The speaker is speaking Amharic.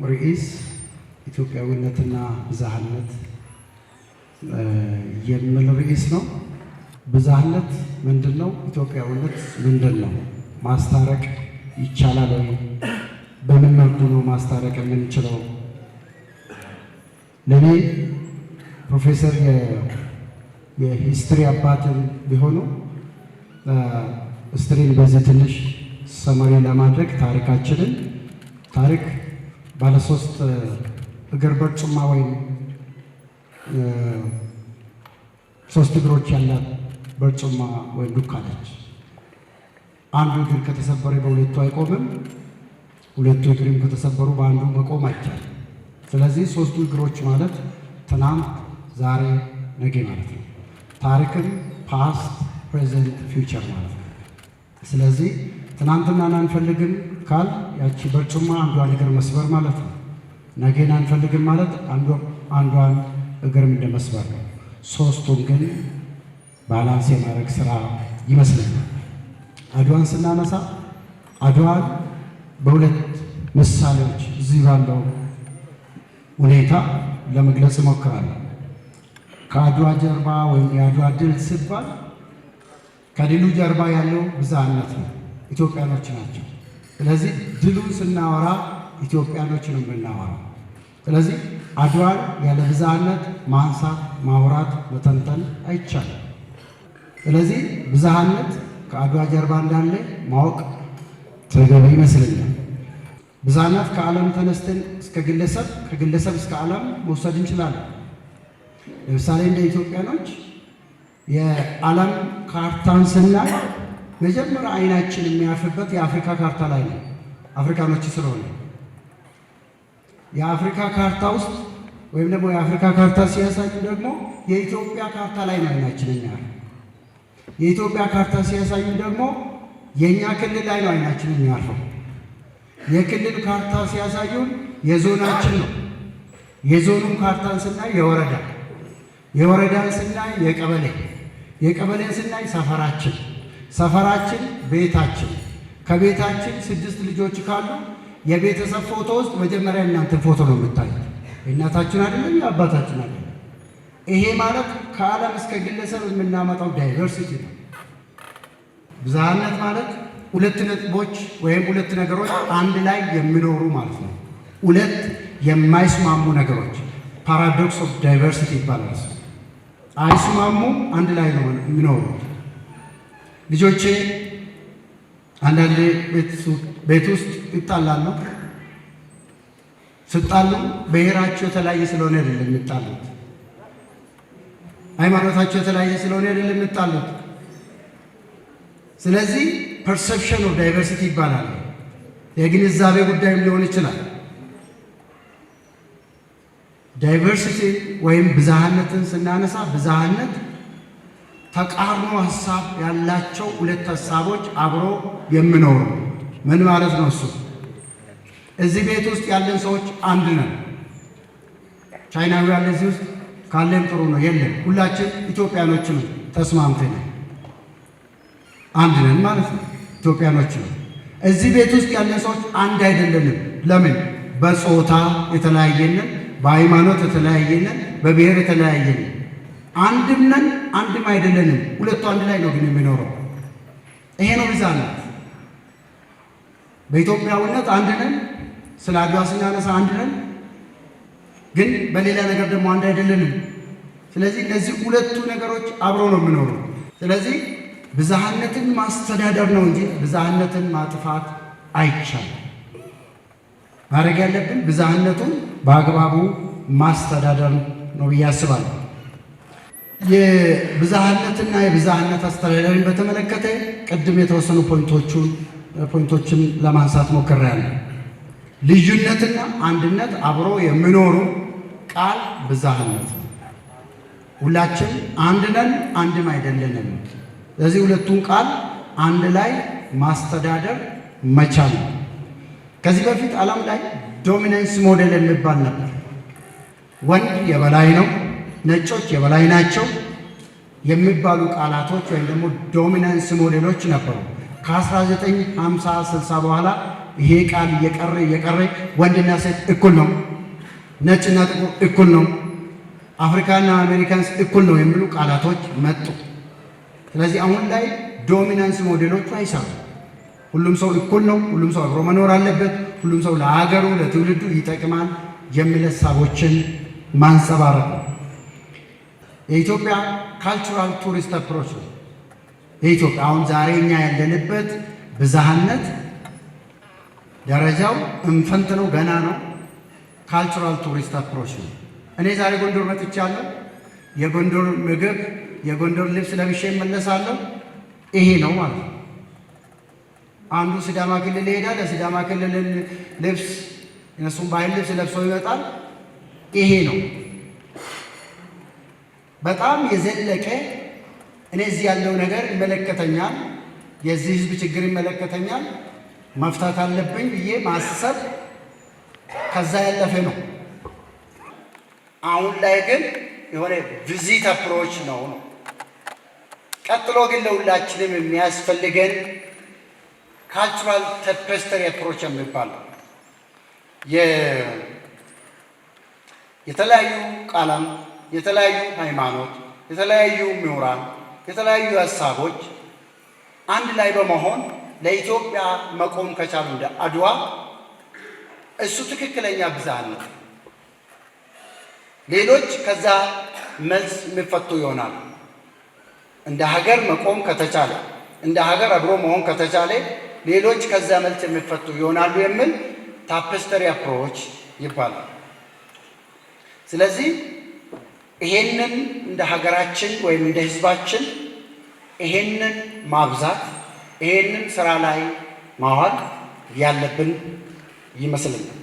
ርዕስ ኢትዮጵያዊነትና ብዝሃነት የሚል ርዕስ ነው። ብዝሃነት ምንድነው? ኢትዮጵያዊነት ምንድነው? ማስታረቅ ይቻላል ወይ? በምን መልኩ ነው ማስታረቅ የምንችለው? ለኔ ፕሮፌሰር የሂስትሪ አባትን ቢሆኑ ሂስትሪን በዚህ ትንሽ ሰመሪ ለማድረግ ታሪክ ባለ ሶስት እግር በርጩማ ወይም ሶስት እግሮች ያላት በርጩማ ወይም ዱካ ነች። አንዱ እግር ከተሰበረ በሁለቱ አይቆምም፣ ሁለቱ እግርም ከተሰበሩ በአንዱ መቆም አይቻልም። ስለዚህ ሶስቱ እግሮች ማለት ትናንት፣ ዛሬ፣ ነገ ማለት ነው። ታሪክም ፓስት፣ ፕሬዘንት፣ ፊውቸር ማለት ነው። ስለዚህ ትናንትናን አንፈልግም ካል ያቺ በርጩማ አንዷን እግር መስበር ማለት ነው። ነገን አንፈልግም ማለት አንዷን እግርም እንደመስበር ነው። ሶስቱን ግን ባላንስ የማድረግ ስራ ይመስለኛል። አድዋን ስናነሳ አድዋን በሁለት ምሳሌዎች እዚህ ባለው ሁኔታ ለመግለጽ እሞክራለሁ። ከአድዋ ጀርባ ወይም የአድዋ ድል ሲባል ከድሉ ጀርባ ያለው ብዝሃነት ነው፣ ኢትዮጵያኖች ናቸው። ስለዚህ ድሉን ስናወራ ኢትዮጵያኖች ነው የምናወራው። ስለዚህ አድዋን ያለ ብዝሃነት ማንሳት፣ ማውራት፣ መተንተን አይቻልም። ስለዚህ ብዝሃነት ከአድዋ ጀርባ እንዳለ ማወቅ ተገቢ ይመስለኛል። ብዝሃነት ከዓለም ተነስተን እስከ ግለሰብ፣ ከግለሰብ እስከ ዓለም መውሰድ እንችላለን። ለምሳሌ እንደ ኢትዮጵያኖች የዓለም ካርታን ስናይ መጀመሪያ አይናችን የሚያርፍበት የአፍሪካ ካርታ ላይ ነው። አፍሪካኖች ስለሆነ የአፍሪካ ካርታ ውስጥ ወይም ደግሞ የአፍሪካ ካርታ ሲያሳዩ ደግሞ የኢትዮጵያ ካርታ ላይ ነው አይናችን የሚያርፍ። የኢትዮጵያ ካርታ ሲያሳዩ ደግሞ የእኛ ክልል ላይ ነው አይናችን የሚያርፈው። የክልል ካርታ ሲያሳዩን የዞናችን ነው። የዞኑን ካርታን ስናይ የወረዳን ስናይ የቀበሌን ስናይ ሰፈራችን ቤታችን፣ ከቤታችን 6 ልጆች ካሉ የቤተሰብ ፎቶ ውስጥ መጀመሪያ እናንተን ፎቶ ነው የምታዩት። የእናታችን አይደለም የአባታችን አይደለም። ይሄ ማለት ከዓለም እስከ ግለሰብ የምናመጣው ዳይቨርሲቲ ነው። ብዝሃነት ማለት ሁለት ነጥቦች ወይም ሁለት ነገሮች አንድ ላይ የሚኖሩ ማለት ነው። ሁለት የማይስማሙ ነገሮች ፓራዶክስ ኦፍ ዳይቨርሲቲ ይባላል። አይስማሙም፣ አንድ ላይ ነው የሚኖሩት። ልጆቼ አንዳንዴ ቤት ውስጥ ይጣላሉ። ስጣሉ ብሔራቸው የተለያየ ስለሆነ አይደለም የሚጣሉት፣ ሃይማኖታቸው የተለያየ ስለሆነ አይደለም የሚጣሉት። ስለዚህ ፐርሰፕሽን ኦፍ ዳይቨርሲቲ ይባላል። የግንዛቤ ጉዳይም ሊሆን ይችላል። ዳይቨርሲቲ ወይም ብዝሃነትን ስናነሳ ብዝሃነት ተቃርኖ ሀሳብ ያላቸው ሁለት ሀሳቦች አብሮ የሚኖሩ ምን ማለት ነው? እሱ እዚህ ቤት ውስጥ ያለን ሰዎች አንድ ነን። ቻይናዊ ያለ እዚህ ውስጥ ካለን ጥሩ ነው፣ የለም ሁላችን ኢትዮጵያኖች ነው፣ ተስማምተን አንድ ነን ማለት ነው። ኢትዮጵያኖች ነው። እዚህ ቤት ውስጥ ያለን ሰዎች አንድ አይደለንም። ለምን? በጾታ የተለያየንን፣ በሃይማኖት የተለያየንን፣ በብሔር የተለያየንን። አንድም ነን አንድም አይደለንም። ሁለቱ አንድ ላይ ነው ግን የሚኖረው። ይሄ ነው ብዝሃነት። በኢትዮጵያዊነት አንድ ነን፣ ስለ አድዋ ስናነሳ አንድ ነን፣ ግን በሌላ ነገር ደግሞ አንድ አይደለንም። ስለዚህ እነዚህ ሁለቱ ነገሮች አብሮ ነው የሚኖሩ። ስለዚህ ብዝሃነትን ማስተዳደር ነው እንጂ ብዝሃነትን ማጥፋት አይቻልም። ማድረግ ያለብን ብዝሃነቱን በአግባቡ ማስተዳደር ነው ብዬ አስባለሁ። የብዝሃነትና የብዝሃነት አስተዳደርን በተመለከተ ቅድም የተወሰኑ ፖይንቶችን ለማንሳት ሞክሬያለሁ። ልዩነትና አንድነት አብሮ የሚኖሩ ቃል ብዝሃነት ነው። ሁላችን አንድ ነን አንድም አይደለንም። ስለዚህ ሁለቱን ቃል አንድ ላይ ማስተዳደር መቻል ነው። ከዚህ በፊት ዓለም ላይ ዶሚናንስ ሞዴል የሚባል ነበር። ወንድ የበላይ ነው፣ ነጮች የበላይ ናቸው የሚባሉ ቃላቶች ወይም ደግሞ ዶሚናንስ ሞዴሎች ነበሩ። ከ1950 60 በኋላ ይሄ ቃል እየቀረ ወንድና ሴት እኩል ነው፣ ነጭና ጥቁር እኩል ነው፣ አፍሪካና አሜሪካንስ እኩል ነው የሚሉ ቃላቶች መጡ። ስለዚህ አሁን ላይ ዶሚናንስ ሞዴሎቹ አይሰሩም። ሁሉም ሰው እኩል ነው፣ ሁሉም ሰው አብሮ መኖር አለበት፣ ሁሉም ሰው ለሀገሩ ለትውልዱ ይጠቅማል የሚል ሀሳቦችን ማንጸባረቅ ነው። የኢትዮጵያ ካልቸራል ቱሪስት አፕሮች ነው። የኢትዮጵያ አሁን ዛሬ እኛ ያለንበት ብዝሃነት ደረጃው እንፈንት ነው፣ ገና ነው። ካልቸራል ቱሪስት አፕሮች ነው። እኔ ዛሬ ጎንደር መጥቻለሁ። የጎንደር ምግብ፣ የጎንደር ልብስ ለብሼ እመለሳለሁ። ይሄ ነው ማለት ነው። አንዱ ሲዳማ ክልል ይሄዳል፣ ለሲዳማ ክልል ልብስ እነሱም ባህል ልብስ ለብሶ ይመጣል። ይሄ ነው በጣም የዘለቀ እኔ እዚህ ያለው ነገር ይመለከተኛል፣ የዚህ ህዝብ ችግር ይመለከተኛል፣ መፍታት አለብኝ ብዬ ማሰብ ከዛ ያለፈ ነው። አሁን ላይ ግን የሆነ ቪዚት አፕሮች ነው። ቀጥሎ ግን ለሁላችንም የሚያስፈልገን ካልቸራል ተፐስተሪ አፕሮች የሚባል የተለያዩ ቃለም፣ የተለያዩ ሃይማኖት፣ የተለያዩ ምሁራን፣ የተለያዩ ሀሳቦች አንድ ላይ በመሆን ለኢትዮጵያ መቆም ከቻሉ እንደ አድዋ እሱ ትክክለኛ ብዝሃነት፣ ሌሎች ከዛ መልስ የሚፈቱ ይሆናል። እንደ ሀገር መቆም ከተቻለ፣ እንደ ሀገር አብሮ መሆን ከተቻለ ሌሎች ከዛ መልስ የሚፈቱ ይሆናሉ የሚል ታፔስተሪ አፕሮች ይባላል። ስለዚህ ይሄንን እንደ ሀገራችን ወይም እንደ ህዝባችን ይሄንን ማብዛት፣ ይሄንን ስራ ላይ ማዋል ያለብን ይመስለኛል።